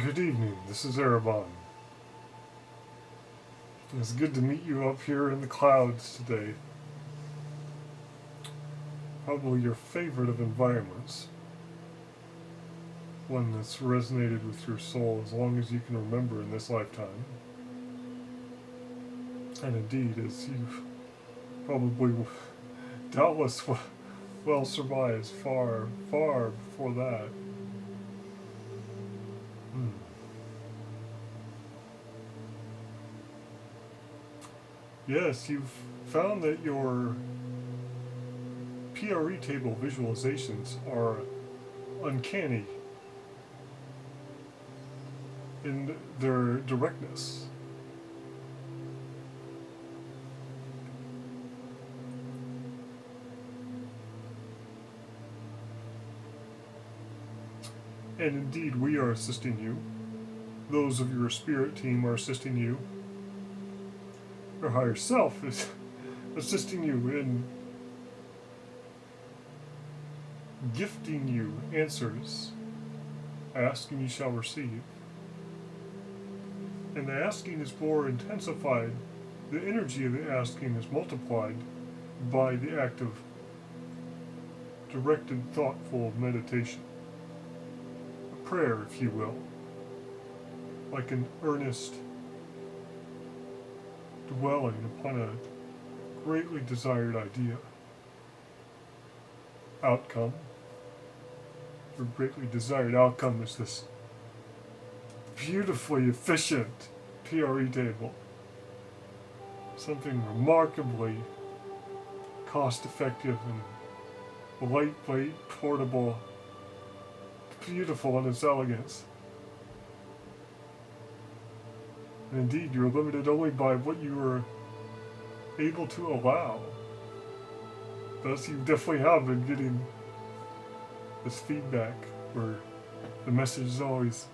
Good evening, this is Erabon. It's good to meet you up here in the clouds today. Probably your favorite of environments. One that's resonated with your soul as long as you can remember in this lifetime. And indeed, as you've probably doubtless well surmised far, far before that. Yes, you've found that your PRE table visualizations are uncanny in their directness. And indeed, we are assisting you. Those of your spirit team are assisting you. Your higher self is assisting you in gifting you answers. Ask and you shall receive. And the asking is more intensified. The energy of the asking is multiplied by the act of directed, thoughtful meditation. A prayer, if you will. Like an earnest dwelling upon a greatly desired idea. Outcome. Your greatly desired outcome is this beautifully efficient PRE table. Something remarkably cost-effective and lightweight, portable, beautiful in its elegance. And indeed, you're limited only by what you are able to allow. Thus, you definitely have been getting this feedback where the message is always,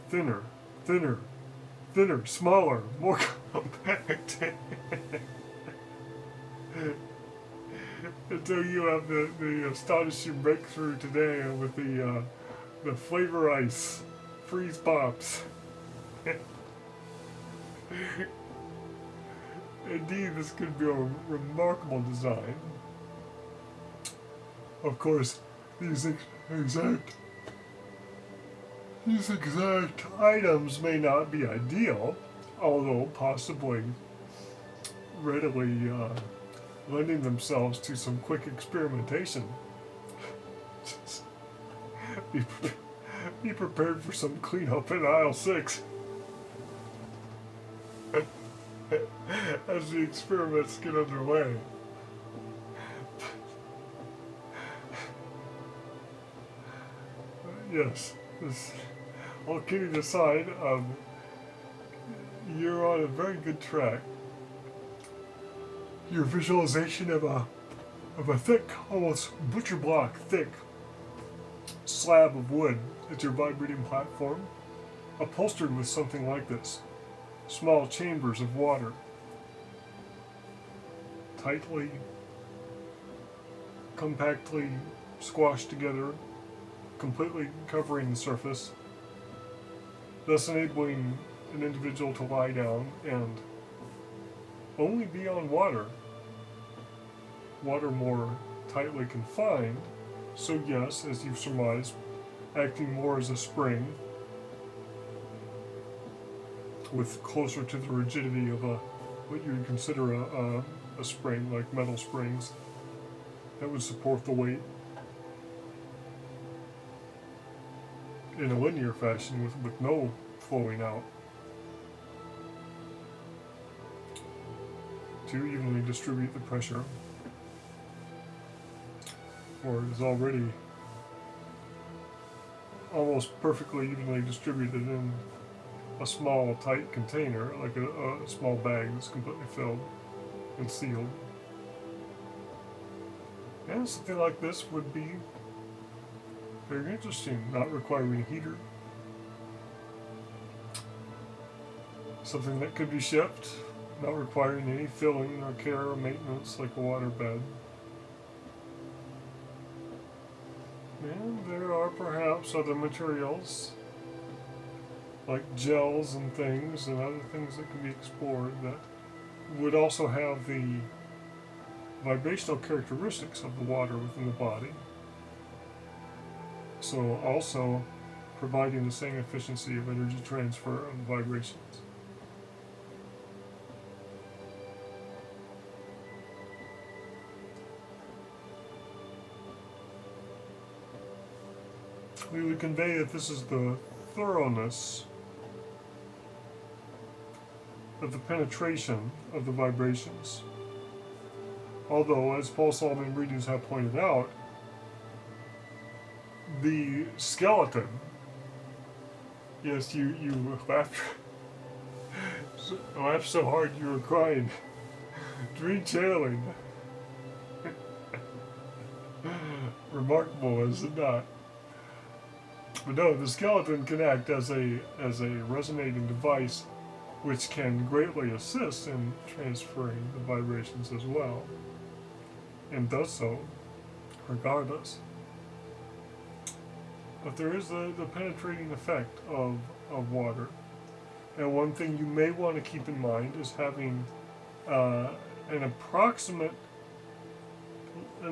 thinner, thinner, thinner, smaller, more compact. Until you have the astonishing breakthrough today with the flavor ice, freeze pops. Indeed, this could be a remarkable design. Of course, these exact items may not be ideal, although possibly readily lending themselves to some quick experimentation. Be prepared for some cleanup in aisle 6 as the experiments get underway. Yes, all kidding aside, you're on a very good track. Your visualization of a thick, almost butcher block thick slab of wood as your vibrating platform, upholstered with something like this. Small chambers of water, tightly, compactly squashed together, completely covering the surface, thus enabling an individual to lie down and only be on water. Water more tightly confined, so yes, as you've surmised, acting more as a spring, with closer to the rigidity of what you would consider a spring, like metal springs, that would support the weight in a linear fashion with no flowing out, to evenly distribute the pressure, or it is already almost perfectly evenly distributed in a small, tight container, like a small bag that's completely filled and sealed. And something like this would be very interesting, not requiring a heater. Something that could be shipped, not requiring any filling or care or maintenance like a water bed. And there are perhaps other materials like gels and things and other things that can be explored that would also have the vibrational characteristics of the water within the body. So also providing the same efficiency of energy transfer of vibrations. We would convey that this is the thoroughness of the penetration of the vibrations. Although, as Paul Solomon readings have pointed out, the skeleton, yes, you laughed so hard you were crying. Dream channeling. Remarkable, is it not? But no, the skeleton can act as a resonating device which can greatly assist in transferring the vibrations as well, and does so regardless. But there is the penetrating effect of water. And one thing you may want to keep in mind is having an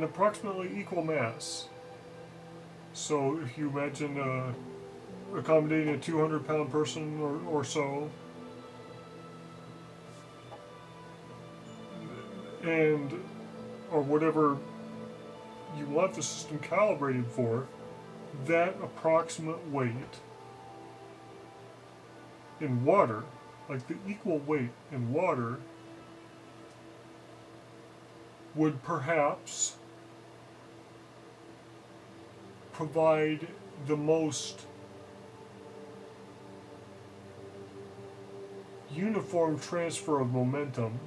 approximately equal mass. So if you imagine accommodating a 200-pound person or so, and or whatever you want the system calibrated for, that approximate weight in water, like the equal weight in water, would perhaps provide the most uniform transfer of momentum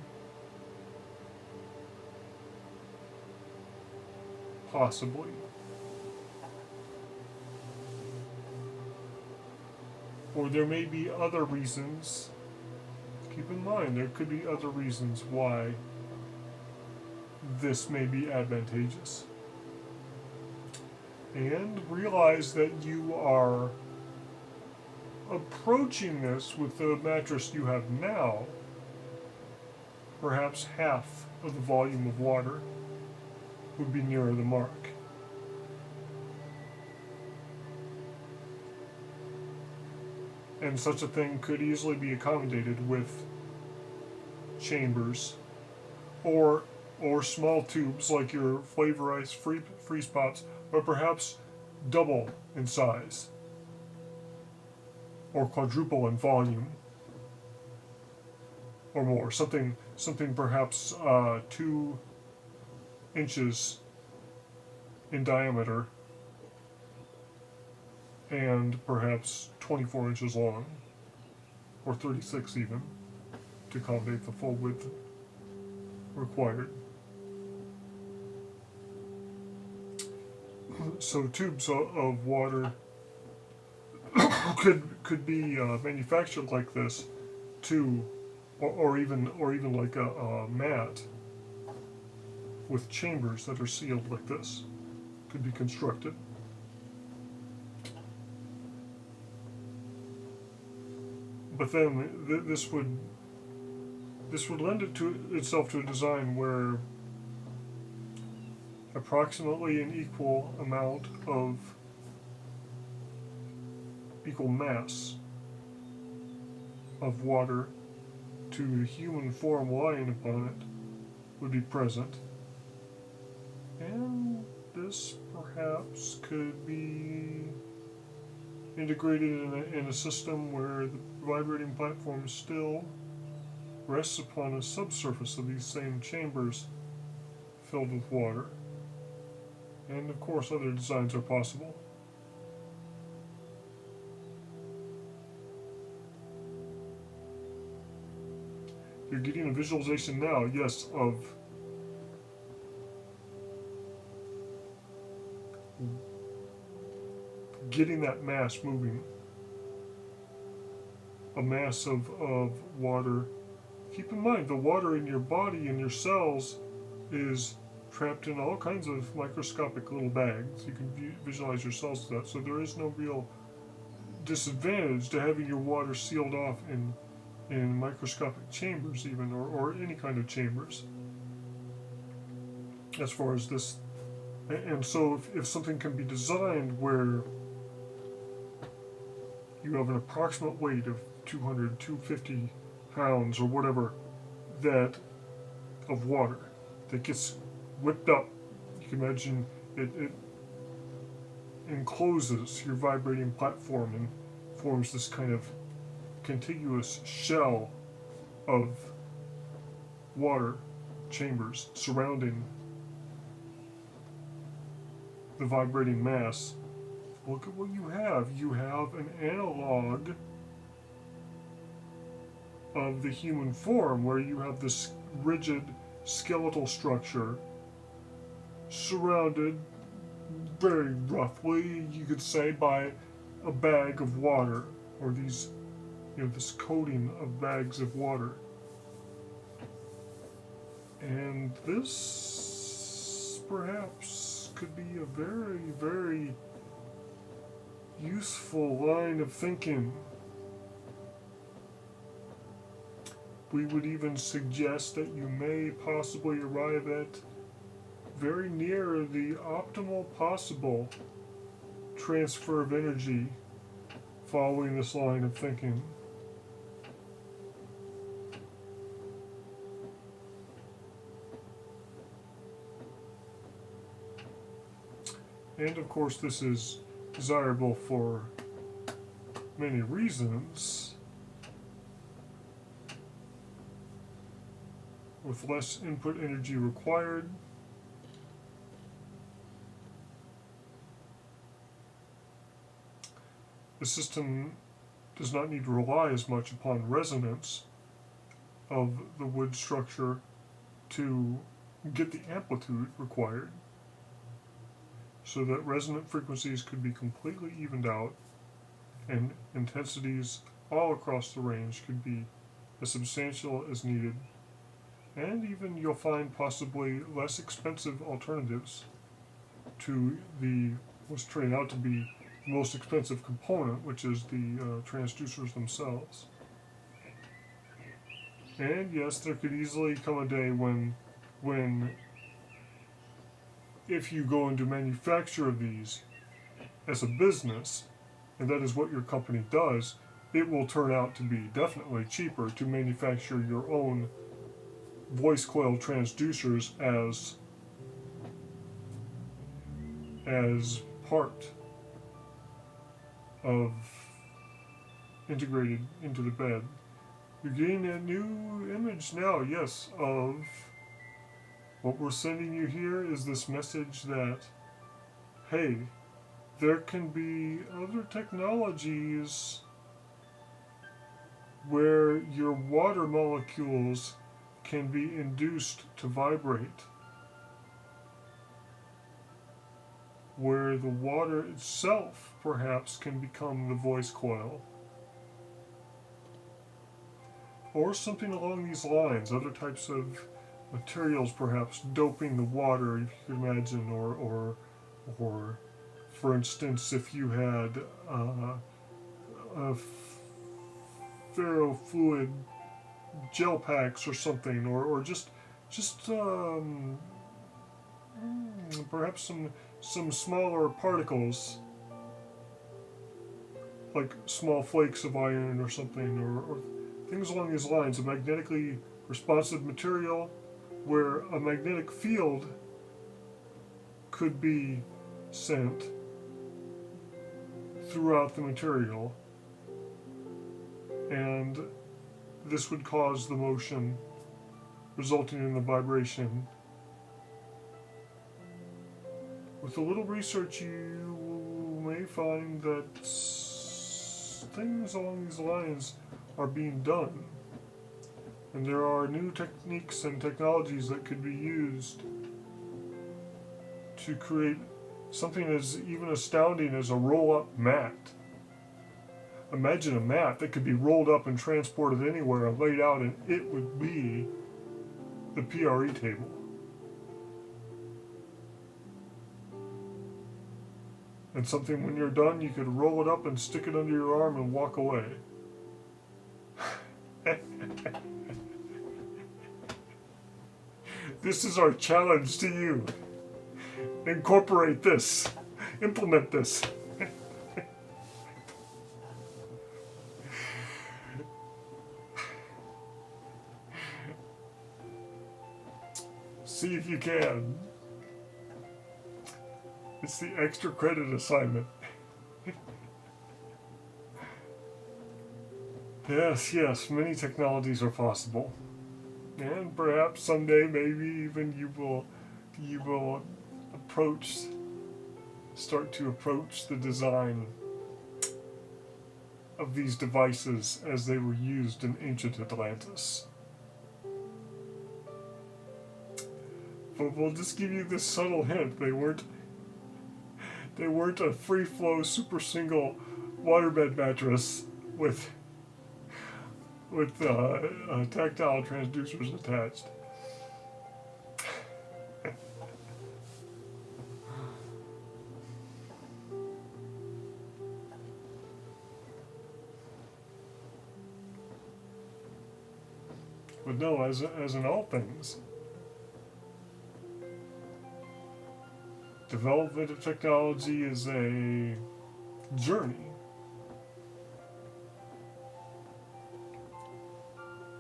possibly. Or there may be other reasons. Keep in mind, there could be other reasons why this may be advantageous. And realize that you are approaching this with the mattress you have now, perhaps half of the volume of water would be nearer the mark. And such a thing could easily be accommodated with chambers or small tubes like your Flavor Ice freeze pops, but perhaps double in size or quadruple in volume or more. Something perhaps 2 inches in diameter and perhaps 24 inches long, or 36 even, to accommodate the full width required. So tubes of water could be manufactured like this, too, or even like a mat with chambers that are sealed like this could be constructed. But then this would lend itself to a design where approximately an equal amount of equal mass of water to the human form lying upon it would be present. And this perhaps could be integrated in a system where the vibrating platform still rests upon a subsurface of these same chambers filled with water. And of course other designs are possible. You're getting a visualization now, yes, of getting that mass moving. A mass of water. Keep in mind, the water in your body and your cells is trapped in all kinds of microscopic little bags. You can visualize your cells to that. So there is no real disadvantage to having your water sealed off in microscopic chambers even, or any kind of chambers, as far as this. And so if something can be designed where you have an approximate weight of 200, 250 pounds or whatever, that of water that gets whipped up, you can imagine it encloses your vibrating platform and forms this kind of contiguous shell of water chambers surrounding the vibrating mass. Look at what you have. You have an analog of the human form, where you have this rigid skeletal structure surrounded very roughly, you could say, by a bag of water, or these, this coating of bags of water. And this perhaps could be a very, very useful line of thinking. We would even suggest that you may possibly arrive at very near the optimal possible transfer of energy following this line of thinking. And of course, this is desirable for many reasons. With less input energy required, the system does not need to rely as much upon resonance of the wood structure to get the amplitude required, so that resonant frequencies could be completely evened out and intensities all across the range could be as substantial as needed. And even you'll find possibly less expensive alternatives to what's turning out to be the most expensive component, which is the transducers themselves. And yes, there could easily come a day when if you go into manufacture of these as a business, and that is what your company does, it will turn out to be definitely cheaper to manufacture your own voice coil transducers as part of integrated into the bed. You're getting a new image now, yes, of what we're sending you here is this message that, hey, there can be other technologies where your water molecules can be induced to vibrate, where the water itself perhaps can become the voice coil, or something along these lines, other types of materials perhaps doping the water, if you can imagine, or for instance, if you had a ferrofluid gel packs or something, or just perhaps some smaller particles, like small flakes of iron or something, or things along these lines, a magnetically responsive material where a magnetic field could be sent throughout the material, and this would cause the motion resulting in the vibration. With a little research, you may find that things along these lines are being done, and there are new techniques and technologies that could be used to create something as even astounding as a roll-up mat. Imagine a mat that could be rolled up and transported anywhere and laid out, and it would be the PRE table. And something when you're done, you could roll it up and stick it under your arm and walk away. This is our challenge to you. Incorporate this. Implement this. See if you can. It's the extra credit assignment. Yes, many technologies are possible. And perhaps someday maybe even you will start to approach the design of these devices as they were used in ancient Atlantis. But we'll just give you this subtle hint. They weren't a free flow super single waterbed mattress with tactile transducers attached. But no, as in all things, development of technology is a journey.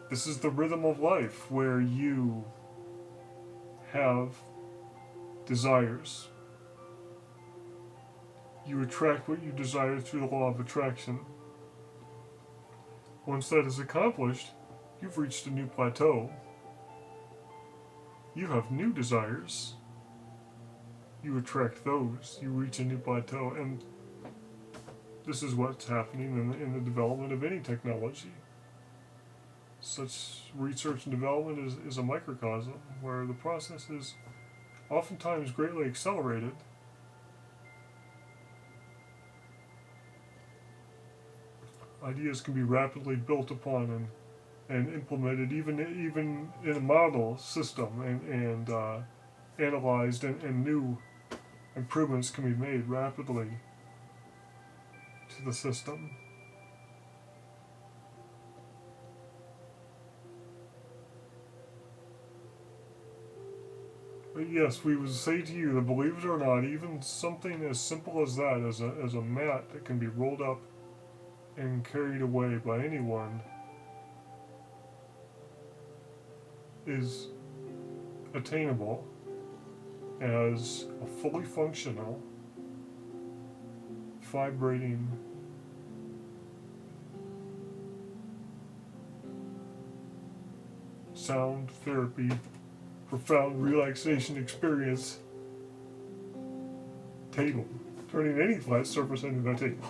This is the rhythm of life where you have desires. You attract what you desire through the law of attraction. Once that is accomplished, you've reached a new plateau. You have new desires. You attract those. You reach a new plateau, and this is what's happening in the development of any technology. Such research and development is a microcosm where the process is oftentimes greatly accelerated. Ideas can be rapidly built upon and implemented even in a model system and analyzed, and new improvements can be made rapidly to the system. But yes, we would say to you that, believe it or not, even something as simple as that, as a mat that can be rolled up and carried away by anyone, is attainable as a fully functional, vibrating sound therapy, profound relaxation experience table, turning any flat surface into a table.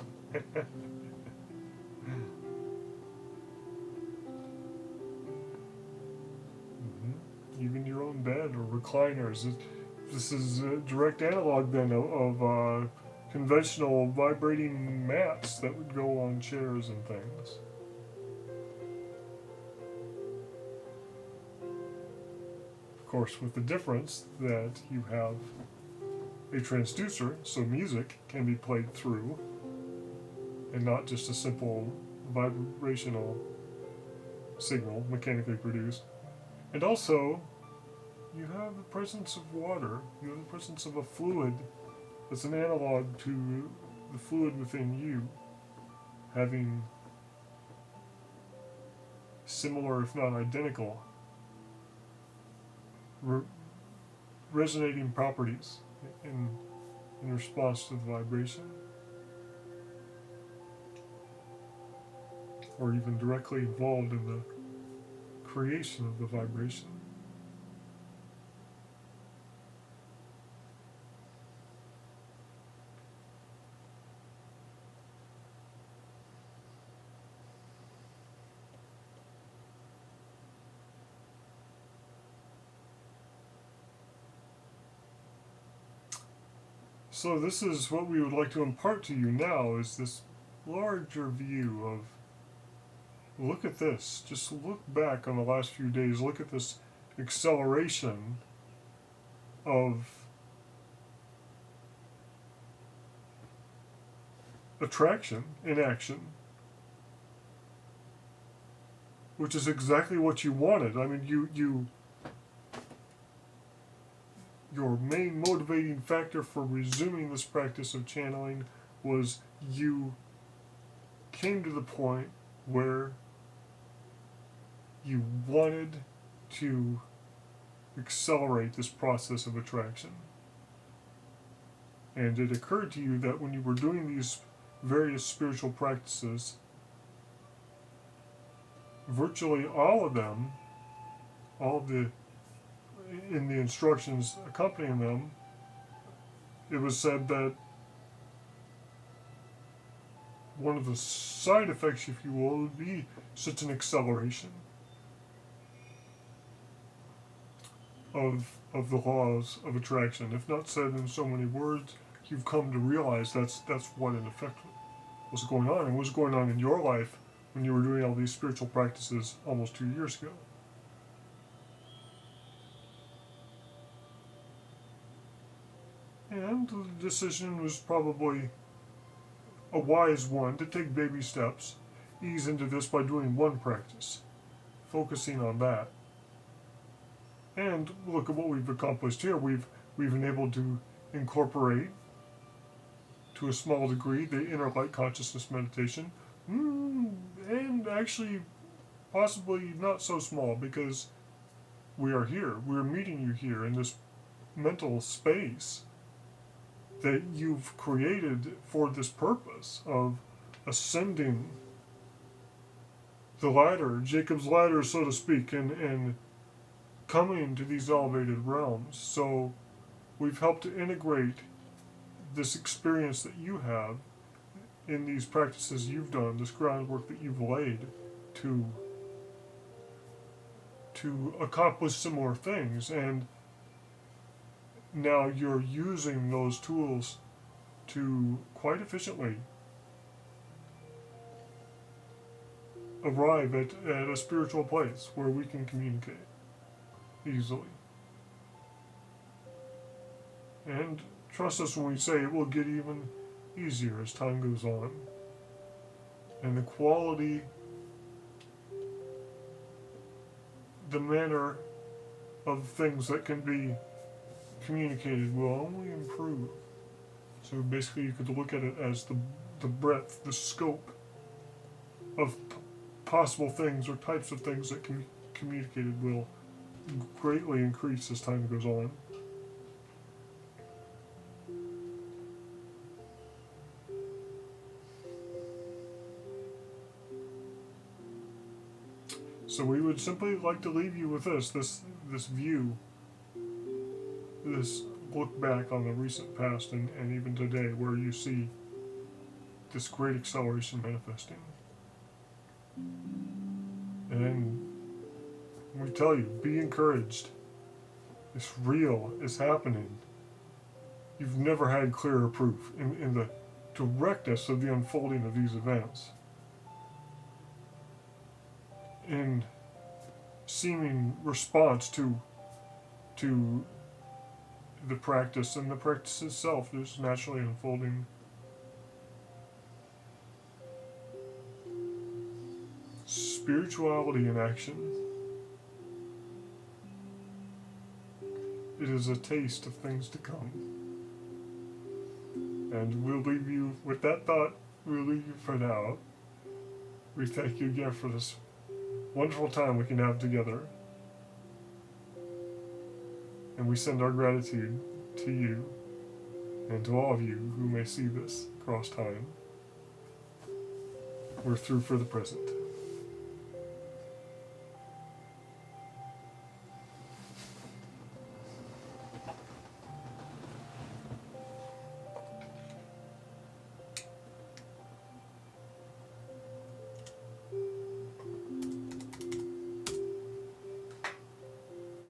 Even your own bed or recliners. This is a direct analog then of conventional vibrating mats that would go on chairs and things. Of course, with the difference that you have a transducer, so music can be played through, and not just a simple vibrational signal mechanically produced. And also, you have the presence of water, you have the presence of a fluid that's an analog to the fluid within you, having similar, if not identical, resonating properties in response to the vibration, or even directly involved in the creation of the vibration. So this is what we would like to impart to you now, is this larger view of, look at this, just look back on the last few days, look at this acceleration of attraction in action, which is exactly what you wanted. I mean, your main motivating factor for resuming this practice of channeling was you came to the point where you wanted to accelerate this process of attraction. And it occurred to you that when you were doing these various spiritual practices, virtually all of them, in the instructions accompanying them, it was said that one of the side effects, if you will, would be such an acceleration of the laws of attraction. If not said in so many words, you've come to realize that's what in effect was going on, and was going on in your life when you were doing all these spiritual practices almost 2 years ago. And the decision was probably a wise one to take baby steps, ease into this by doing one practice, focusing on that. And look at what we've accomplished here. We've been able to incorporate, to a small degree, the inner light consciousness meditation, and actually possibly not so small, because we are here. We're meeting you here in this mental space that you've created for this purpose of ascending the ladder, Jacob's ladder, so to speak, and coming to these elevated realms. So we've helped to integrate this experience that you have in these practices you've done, this groundwork that you've laid to accomplish similar things. And now you're using those tools to quite efficiently arrive at a spiritual place where we can communicate easily. And trust us when we say it will get even easier as time goes on. And the quality, the manner of things that can be communicated will only improve. So basically you could look at it as the breadth, the scope of possible things or types of things that can be communicated will greatly increase as time goes on. So we would simply like to leave you with this view, this look back on the recent past and even today, where you see this great acceleration manifesting. And we tell you, be encouraged. It's real, it's happening. You've never had clearer proof in the directness of the unfolding of these events. In seeming response to the practice, and the practice itself is naturally unfolding. Spirituality in action. It is a taste of things to come. And we'll leave you with that thought. We'll leave you for now. We thank you again for this wonderful time we can have together. And we send our gratitude to you and to all of you who may see this across time. We're through for the present.